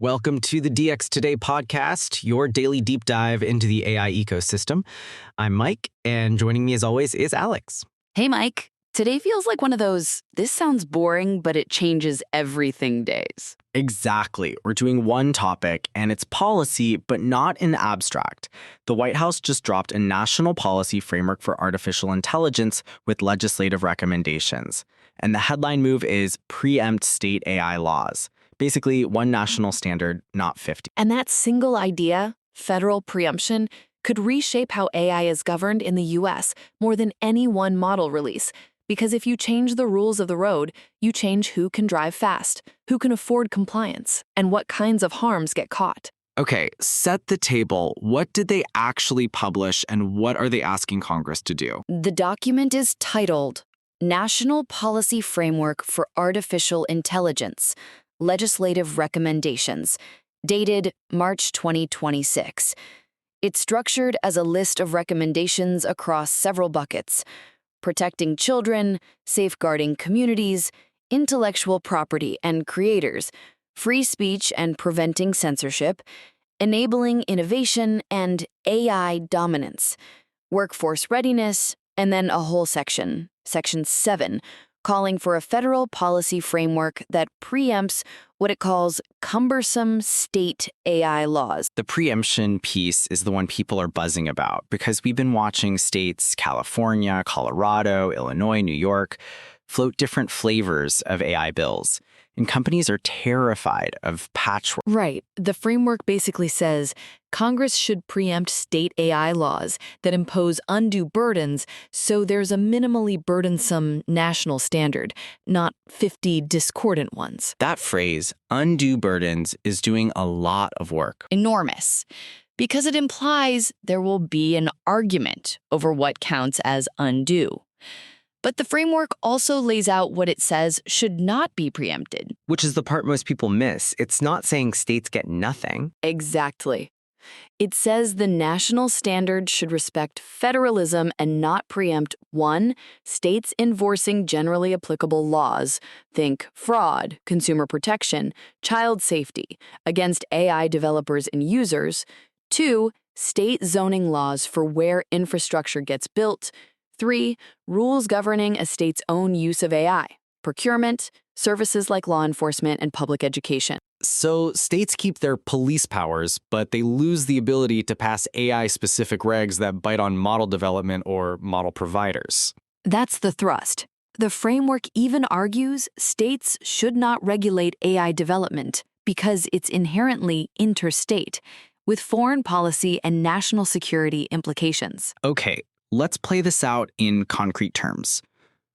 Welcome to the DX Today podcast, your daily deep dive into the AI ecosystem. I'm Mike, and joining me as always is Alex. Hey, Mike. Today feels like one of those, this sounds boring, but it changes everything days. Exactly. We're doing one topic, and it's policy, but not in abstract. The White House just dropped a national policy framework for artificial intelligence with legislative recommendations. And the headline move is Preempt State AI Laws. Basically, one national standard, not 50. And that single idea, federal preemption, could reshape how AI is governed in the U.S. more than any one model release. Because if you change the rules of the road, you change who can drive fast, who can afford compliance, and what kinds of harms get caught. Okay, set the table. What did they actually publish, and what are they asking Congress to do? The document is titled National Policy Framework for Artificial Intelligence, Legislative Recommendations, dated March 2026. It's structured as a list of recommendations across several buckets: protecting children, safeguarding communities, intellectual property and creators, free speech and preventing censorship, enabling innovation and AI dominance, workforce readiness, and then a whole section, Section 7, calling for a federal policy framework that preempts what it calls cumbersome state AI laws. The preemption piece is the one people are buzzing about because we've been watching states, California, Colorado, Illinois, New York, float different flavors of AI bills. And companies are terrified of patchwork. Right. The framework basically says Congress should preempt state AI laws that impose undue burdens, so there's a minimally burdensome national standard, not 50 discordant ones. That phrase, undue burdens, is doing a lot of work. Enormous. Because it implies there will be an argument over what counts as undue. But the framework also lays out what it says should not be preempted. Which is the part most people miss. It's not saying states get nothing. Exactly. It says the national standard should respect federalism and not preempt 1. States enforcing generally applicable laws, think fraud, consumer protection, child safety, against AI developers and users. 2. State zoning laws for where infrastructure gets built. 3. Rules governing a state's own use of AI, procurement, services like law enforcement, and public education. So states keep their police powers, but they lose the ability to pass AI-specific regs that bite on model development or model providers. That's the thrust. The framework even argues states should not regulate AI development because it's inherently interstate, with foreign policy and national security implications. Okay. Let's play this out in concrete terms.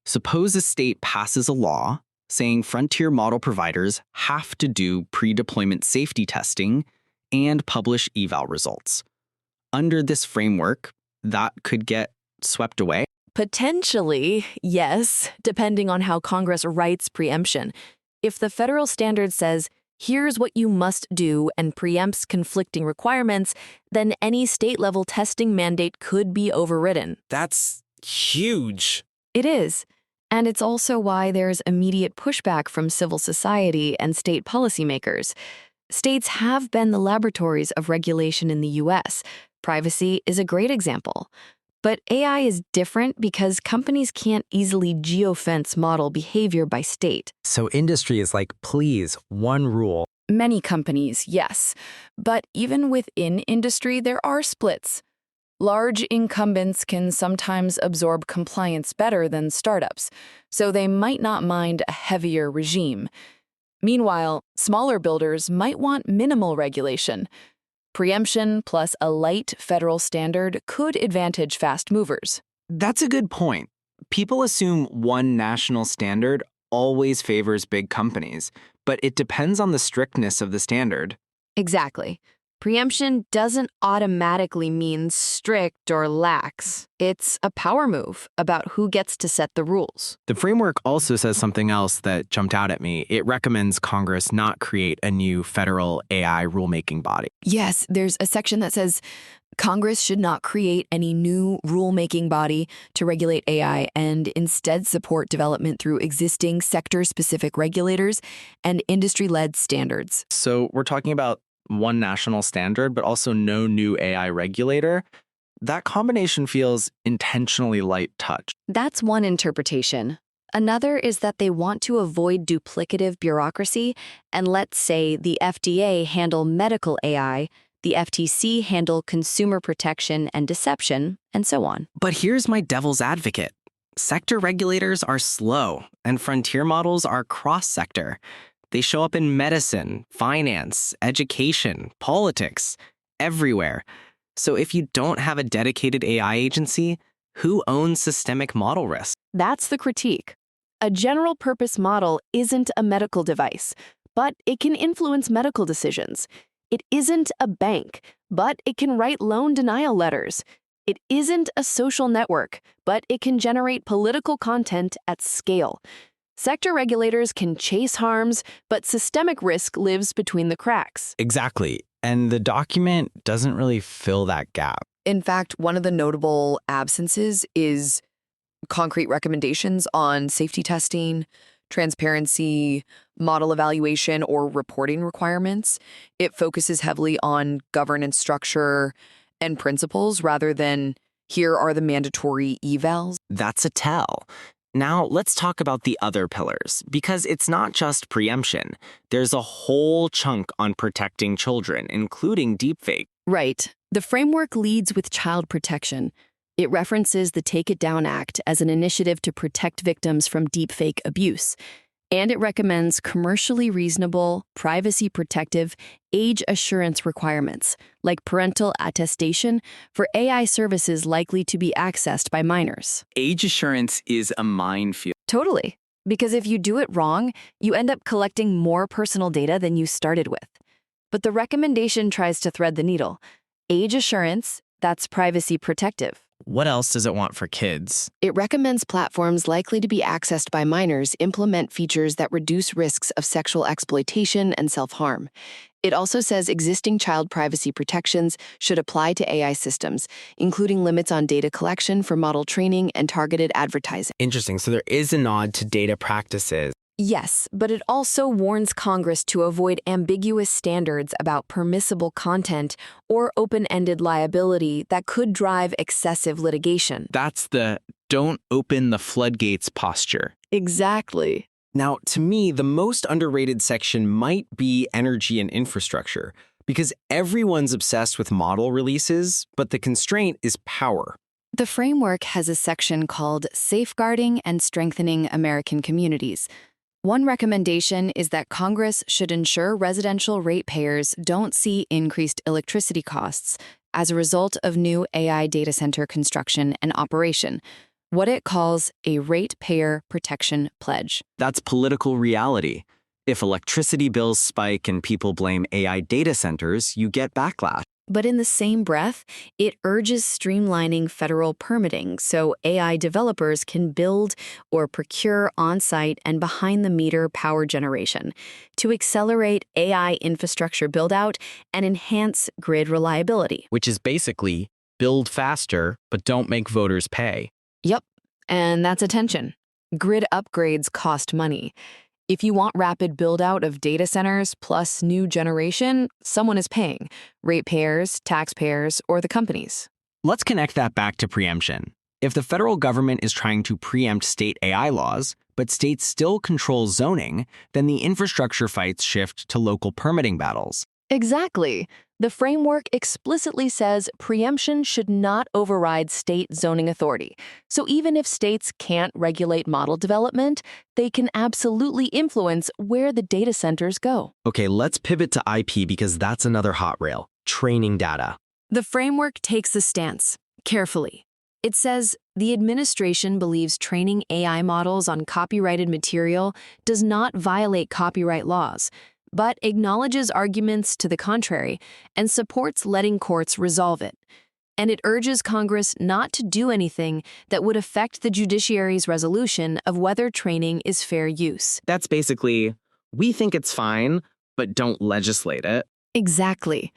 Suppose a state passes a law saying frontier model providers have to do pre-deployment safety testing and publish eval results. Under this framework, that could get swept away. Potentially, yes, depending on how Congress writes preemption. If the federal standard says, here's what you must do and preempts conflicting requirements, then any state-level testing mandate could be overridden. That's huge. It is. And it's also why there's immediate pushback from civil society and state policymakers. States have been the laboratories of regulation in the U.S. Privacy is a great example. But AI is different because companies can't easily geofence model behavior by state. So industry is like, please, one rule. Many companies, yes. But even within industry, there are splits. Large incumbents can sometimes absorb compliance better than startups, so they might not mind a heavier regime. Meanwhile, smaller builders might want minimal regulation. Preemption plus a light federal standard could advantage fast movers. That's a good point. People assume one national standard always favors big companies, but it depends on the strictness of the standard. Exactly. Preemption doesn't automatically mean strict or lax. It's a power move about who gets to set the rules. The framework also says something else that jumped out at me. It recommends Congress not create a new federal AI rulemaking body. Yes, there's a section that says Congress should not create any new rulemaking body to regulate AI and instead support development through existing sector-specific regulators and industry-led standards. So we're talking about one national standard, but also no new AI regulator. That combination feels intentionally light touch. That's one interpretation. Another is that they want to avoid duplicative bureaucracy and let, say, the FDA handle medical AI, the FTC handle consumer protection and deception, and so on. But here's my devil's advocate. Sector regulators are slow, and frontier models are cross-sector. They show up in medicine, finance, education, politics, everywhere. So if you don't have a dedicated AI agency, who owns systemic model risk? That's the critique. A general-purpose model isn't a medical device, but it can influence medical decisions. It isn't a bank, but it can write loan denial letters. It isn't a social network, but it can generate political content at scale. Sector regulators can chase harms, but systemic risk lives between the cracks. Exactly. And the document doesn't really fill that gap. In fact, one of the notable absences is concrete recommendations on safety testing, transparency, model evaluation, or reporting requirements. It focuses heavily on governance structure and principles rather than here are the mandatory evals. That's a tell. Now, let's talk about the other pillars, because it's not just preemption. There's a whole chunk on protecting children, including deepfake. Right. The framework leads with child protection. It references the Take It Down Act as an initiative to protect victims from deepfake abuse. And it recommends commercially reasonable, privacy-protective, age assurance requirements, like parental attestation for AI services likely to be accessed by minors. Age assurance is a minefield. Totally. Because if you do it wrong, you end up collecting more personal data than you started with. But the recommendation tries to thread the needle. Age assurance, that's privacy protective. What else does it want for kids? It recommends platforms likely to be accessed by minors implement features that reduce risks of sexual exploitation and self-harm. It also says existing child privacy protections should apply to AI systems, including limits on data collection for model training and targeted advertising. Interesting. So there is a nod to data practices. Yes, but it also warns Congress to avoid ambiguous standards about permissible content or open-ended liability that could drive excessive litigation. That's the don't open the floodgates posture. Exactly. Now, to me, the most underrated section might be energy and infrastructure, because everyone's obsessed with model releases, but the constraint is power. The framework has a section called Safeguarding and Strengthening American Communities. One recommendation is that Congress should ensure residential ratepayers don't see increased electricity costs as a result of new AI data center construction and operation, what it calls a ratepayer protection pledge. That's political reality. If electricity bills spike and people blame AI data centers, you get backlash. But in the same breath, it urges streamlining federal permitting so AI developers can build or procure on-site and behind-the-meter power generation to accelerate AI infrastructure build-out and enhance grid reliability. Which is basically build faster, but don't make voters pay. Yep, and that's a tension. Grid upgrades cost money. If you want rapid build-out of data centers plus new generation, someone is paying. Ratepayers, taxpayers, or the companies. Let's connect that back to preemption. If the federal government is trying to preempt state AI laws, but states still control zoning, then the infrastructure fights shift to local permitting battles. Exactly. The framework explicitly says preemption should not override state zoning authority. So even if states can't regulate model development, they can absolutely influence where the data centers go. Okay, let's pivot to IP because that's another hot rail, training data. The framework takes a stance, carefully. It says the administration believes training AI models on copyrighted material does not violate copyright laws, but acknowledges arguments to the contrary and supports letting courts resolve it. And it urges Congress not to do anything that would affect the judiciary's resolution of whether training is fair use. That's basically, we think it's fine, but don't legislate it. Exactly.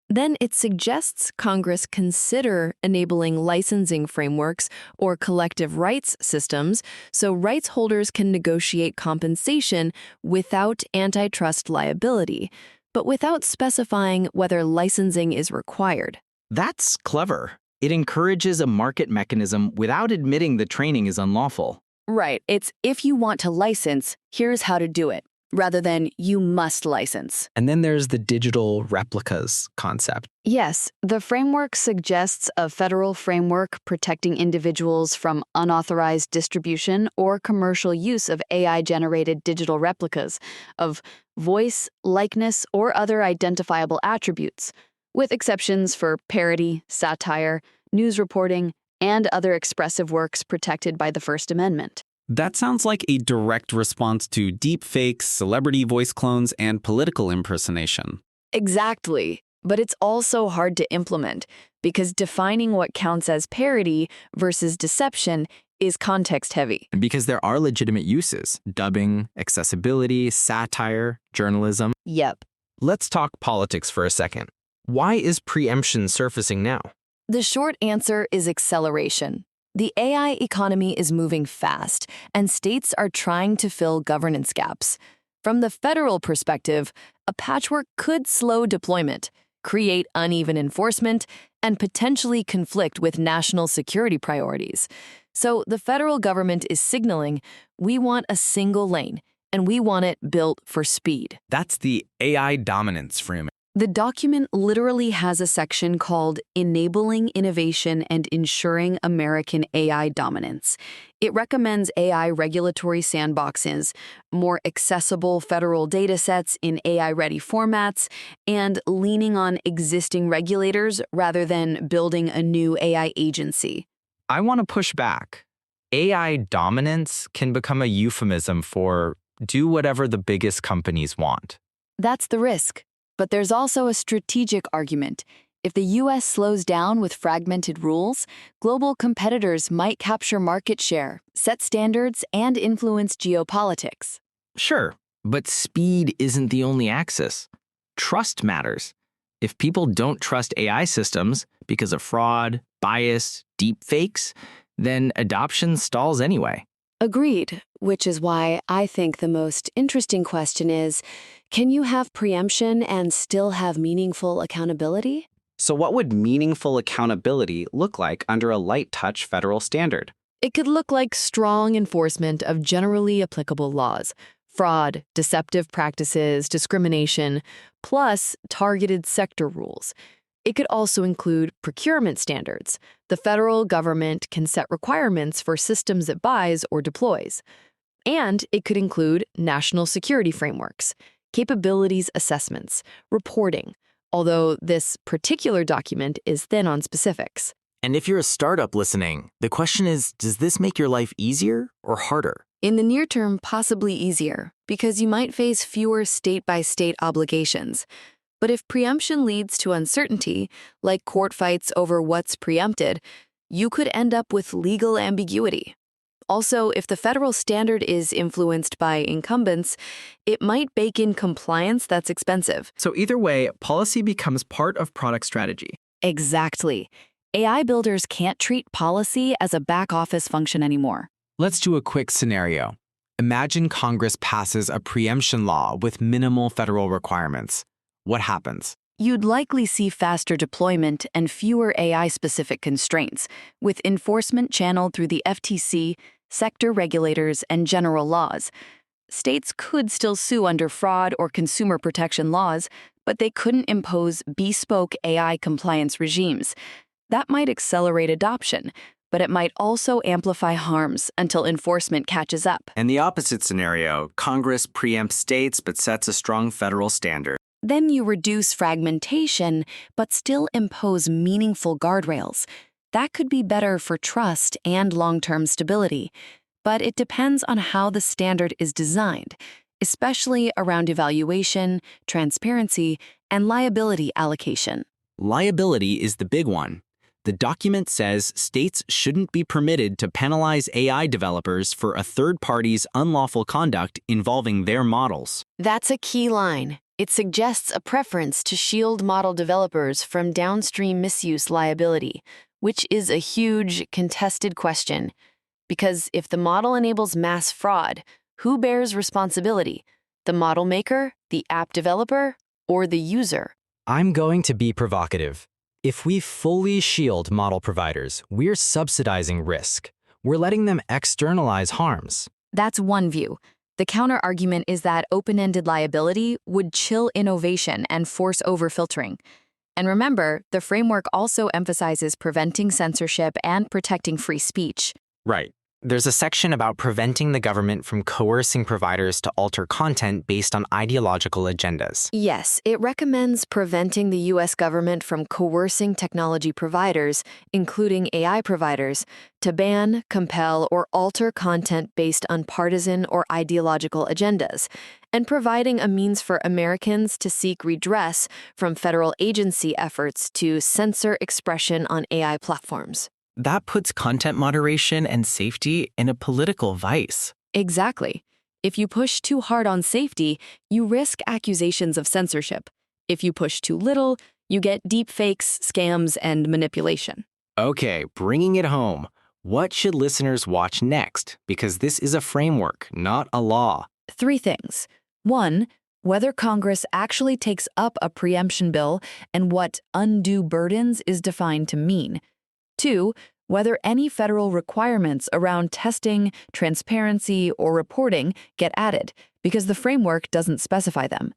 Then it suggests Congress consider enabling licensing frameworks or collective rights systems so rights holders can negotiate compensation without antitrust liability, but without specifying whether licensing is required. That's clever. It encourages a market mechanism without admitting the training is unlawful. Right. It's if you want to license, here's how to do it, rather than you must license. And then there's the digital replicas concept. Yes, the framework suggests a federal framework protecting individuals from unauthorized distribution or commercial use of AI-generated digital replicas of voice, likeness, or other identifiable attributes, with exceptions for parody, satire, news reporting, and other expressive works protected by the First Amendment. That sounds like a direct response to deepfakes, celebrity voice clones, and political impersonation. Exactly. But it's also hard to implement because defining what counts as parody versus deception is context-heavy. And because there are legitimate uses, dubbing, accessibility, satire, journalism. Yep. Let's talk politics for a second. Why is preemption surfacing now? The short answer is acceleration. The AI economy is moving fast, and states are trying to fill governance gaps. From the federal perspective, a patchwork could slow deployment, create uneven enforcement, and potentially conflict with national security priorities. So the federal government is signaling, we want a single lane, and we want it built for speed. That's the AI dominance framing. The document literally has a section called Enabling Innovation and Ensuring American AI Dominance. It recommends AI regulatory sandboxes, more accessible federal datasets in AI-ready formats, and leaning on existing regulators rather than building a new AI agency. I want to push back. AI dominance can become a euphemism for do whatever the biggest companies want. That's the risk. But there's also a strategic argument. If the U.S. slows down with fragmented rules, global competitors might capture market share, set standards, and influence geopolitics. Sure, but speed isn't the only axis. Trust matters. If people don't trust AI systems because of fraud, bias, deepfakes, then adoption stalls anyway. Agreed, which is why I think the most interesting question is, can you have preemption and still have meaningful accountability? So what would meaningful accountability look like under a light-touch federal standard? It could look like strong enforcement of generally applicable laws, fraud, deceptive practices, discrimination, plus targeted sector rules. It could also include procurement standards. The federal government can set requirements for systems it buys or deploys. And it could include national security frameworks, capabilities assessments, reporting, although this particular document is thin on specifics. And if you're a startup listening, the question is, does this make your life easier or harder? In the near term, possibly easier, because you might face fewer state-by-state obligations. But if preemption leads to uncertainty, like court fights over what's preempted, you could end up with legal ambiguity. Also, if the federal standard is influenced by incumbents, it might bake in compliance that's expensive. So either way, policy becomes part of product strategy. Exactly. AI builders can't treat policy as a back-office function anymore. Let's do a quick scenario. Imagine Congress passes a preemption law with minimal federal requirements. What happens? You'd likely see faster deployment and fewer AI-specific constraints, with enforcement channeled through the FTC, sector regulators, and general laws. States could still sue under fraud or consumer protection laws, but they couldn't impose bespoke AI compliance regimes. That might accelerate adoption, but it might also amplify harms until enforcement catches up. In the opposite scenario, Congress preempts states but sets a strong federal standard. Then you reduce fragmentation, but still impose meaningful guardrails. That could be better for trust and long-term stability. But it depends on how the standard is designed. especially around evaluation, transparency, and liability allocation. Liability is the big one. The document says states shouldn't be permitted to penalize AI developers for a third party's unlawful conduct involving their models. That's a key line. It suggests a preference to shield model developers from downstream misuse liability, which is a huge, contested question. Because if the model enables mass fraud, who bears responsibility? The model maker, the app developer, or the user? I'm going to be provocative. If we fully shield model providers, we're subsidizing risk. We're letting them externalize harms. That's one view. The counter-argument is that open-ended liability would chill innovation and force over-filtering. And remember, the framework also emphasizes preventing censorship and protecting free speech. Right. There's a section about preventing the government from coercing providers to alter content based on ideological agendas. Yes, it recommends preventing the U.S. government from coercing technology providers, including AI providers, to ban, compel, or alter content based on partisan or ideological agendas, and providing a means for Americans to seek redress from federal agency efforts to censor expression on AI platforms. That puts content moderation and safety in a political vice. Exactly. If you push too hard on safety, you risk accusations of censorship. If you push too little, you get deepfakes, scams, and manipulation. Okay, bringing it home. What should listeners watch next? Because this is a framework, not a law. 3 things. 1, whether Congress actually takes up a preemption bill and what undue burdens is defined to mean. 2, whether any federal requirements around testing, transparency, or reporting get added, because the framework doesn't specify them.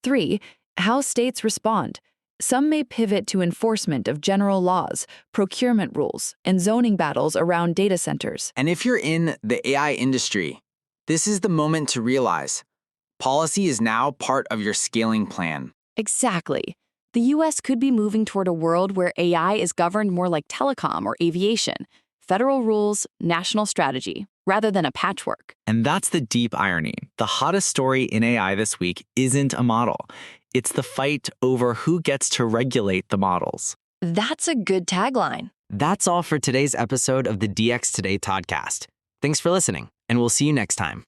3, how states respond. Some may pivot to enforcement of general laws, procurement rules, and zoning battles around data centers. And if you're in the AI industry, this is the moment to realize policy is now part of your scaling plan. Exactly. The U.S. could be moving toward a world where AI is governed more like telecom or aviation, federal rules, national strategy, rather than a patchwork. And that's the deep irony. The hottest story in AI this week isn't a model. It's the fight over who gets to regulate the models. That's a good tagline. That's all for today's episode of the DX Today podcast. Thanks for listening, and we'll see you next time.